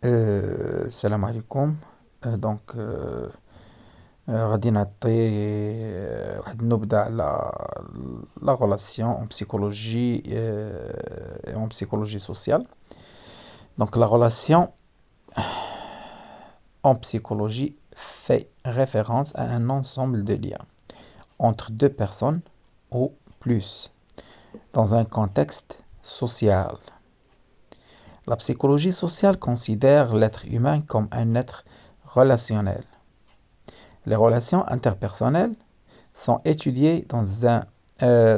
السلام عليكم. دونك غادي نعطي واحد النبذة على لا relation en psychologie et en psychologie sociale. Donc la relation en psychologie fait référence à un ensemble de liens entre deux personnes ou plus dans un contexte social. La psychologie sociale considère l'être humain comme un être relationnel. Les relations interpersonnelles sont étudiées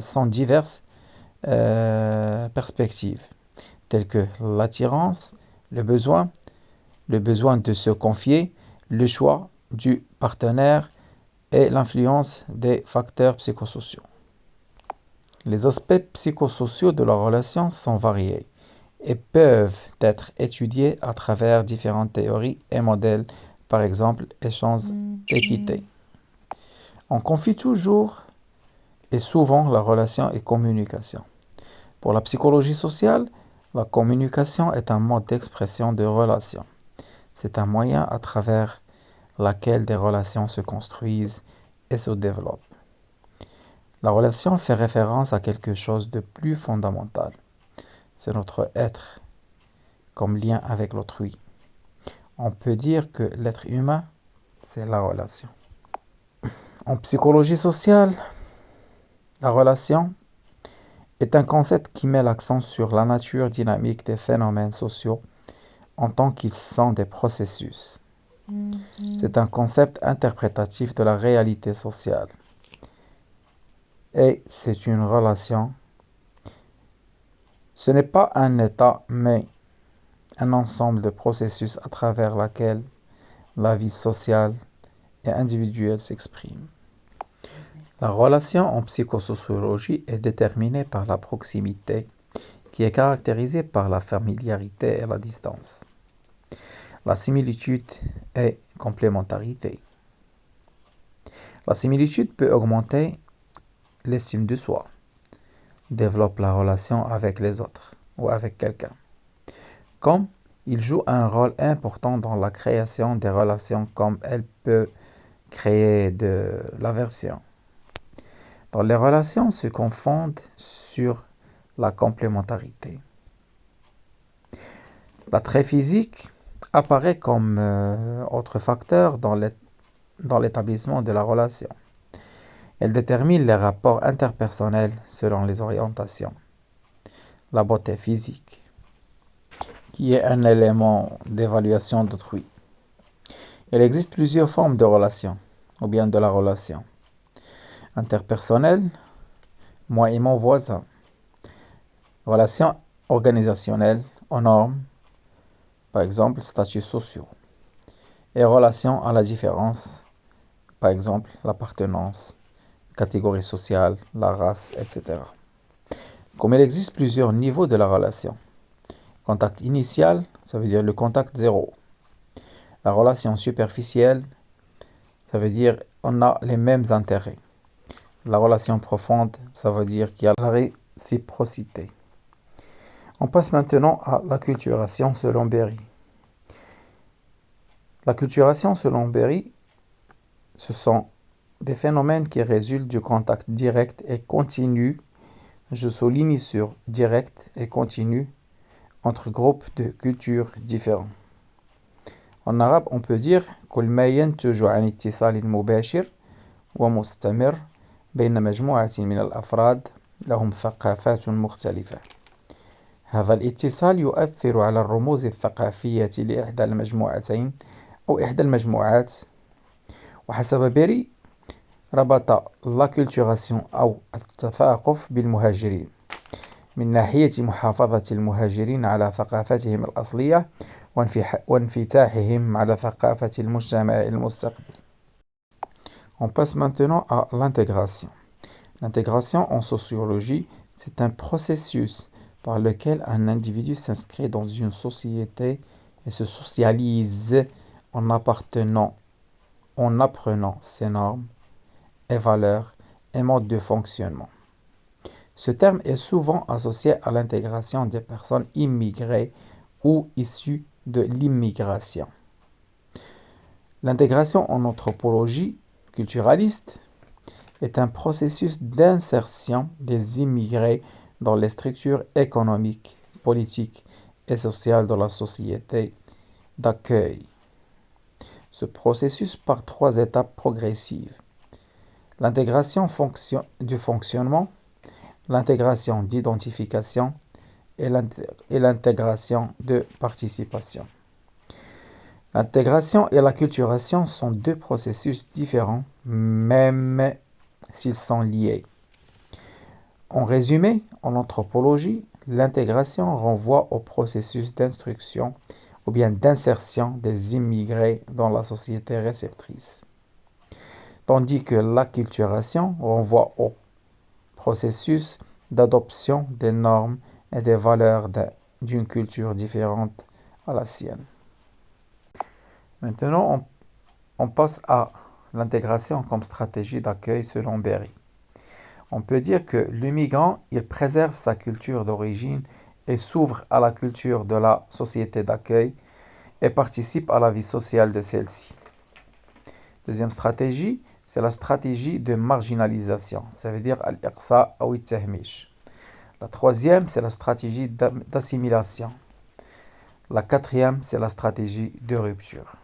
sont diverses perspectives, telles que l'attirance, le besoin de se confier, le choix du partenaire et l'influence des facteurs psychosociaux. Les aspects psychosociaux de la relation sont variés et peuvent être étudiés à travers différentes théories et modèles, par exemple échange équité. On confie toujours et souvent la relation et communication. Pour la psychologie sociale, la communication est un mode d'expression de relation. C'est un moyen à travers lequel des relations se construisent et se développent. La relation fait référence à quelque chose de plus fondamental. C'est notre être comme lien avec l'autrui. On peut dire que l'être humain, c'est la relation. En psychologie sociale, la relation est un concept qui met l'accent sur la nature dynamique des phénomènes sociaux en tant qu'ils sont des processus. C'est un concept interprétatif de la réalité sociale. Et c'est une relation. Ce n'est pas un état, mais un ensemble de processus à travers lesquels la vie sociale et individuelle s'exprime. La relation en psychosociologie est déterminée par la proximité, qui est caractérisée par la familiarité et la distance, la similitude et complémentarité. La similitude peut augmenter l'estime de soi, développe la relation avec les autres ou avec quelqu'un, comme il joue un rôle important dans la création des relations comme elle peut créer de l'aversion. Dans les relations se confondent sur la complémentarité. L'attrait physique apparaît comme autre facteur dans l'établissement de la relation. Elle détermine les rapports interpersonnels selon les orientations. La beauté physique, qui est un élément d'évaluation d'autrui. Il existe plusieurs formes de relations, ou bien de la relation. Interpersonnelle, moi et mon voisin. Relation organisationnelle, aux normes, par exemple, statuts sociaux. Et relation à la différence, par exemple, l'appartenance, catégorie sociale, la race, etc. Comme il existe plusieurs niveaux de la relation. Contact initial, ça veut dire le contact zéro. La relation superficielle, ça veut dire on a les mêmes intérêts. La relation profonde, ça veut dire qu'il y a la réciprocité. On passe maintenant à l'acculturation selon Berry. L'acculturation selon Berry, ce sont des phénomènes qui résultent du contact direct et continu, je souligne sur direct et continu, entre groupes de cultures différents. En arabe, on peut dire كل ما ينتج عن اتصال مباشر ومستمر بين مجموعة من الأفراد لهم ثقافات مختلفة. هذا الاتصال يؤثر على الرموز الثقافية لإحدى المجموعتين أو إحدى المجموعات. وحسب بيري ربط l'acculturation أو التثاقف بالمهاجرين من ناحية محافظة المهاجرين على ثقافتهم الأصلية وانفتاحهم على ثقافة المجتمع المستقبل. On passe maintenant à l'intégration. L'intégration en sociologie, c'est un processus par lequel un individu s'inscrit dans une société et se socialise en apprenant ses normes et valeurs et modes de fonctionnement. Ce terme est souvent associé à l'intégration des personnes immigrées ou issues de l'immigration. L'intégration en anthropologie culturaliste est un processus d'insertion des immigrés dans les structures économiques, politiques et sociales de la société d'accueil. Ce processus par 3 étapes progressives. L'intégration du fonctionnement, l'intégration d'identification et l'intégration de participation. L'intégration et l'acculturation sont 2 processus différents, même s'ils sont liés. En résumé, en anthropologie, l'intégration renvoie au processus d'instruction ou bien d'insertion des immigrés dans la société réceptrice, tandis que l'acculturation renvoie au processus d'adoption des normes et des valeurs d'une culture différente à la sienne. Maintenant, on passe à l'intégration comme stratégie d'accueil selon Berry. On peut dire que le migrant, il préserve sa culture d'origine et s'ouvre à la culture de la société d'accueil et participe à la vie sociale de celle-ci. Deuxième stratégie, c'est la stratégie de marginalisation, ça veut dire al-iqsa ou al-tahmish. La troisième, c'est la stratégie d'assimilation. La quatrième, c'est la stratégie de rupture.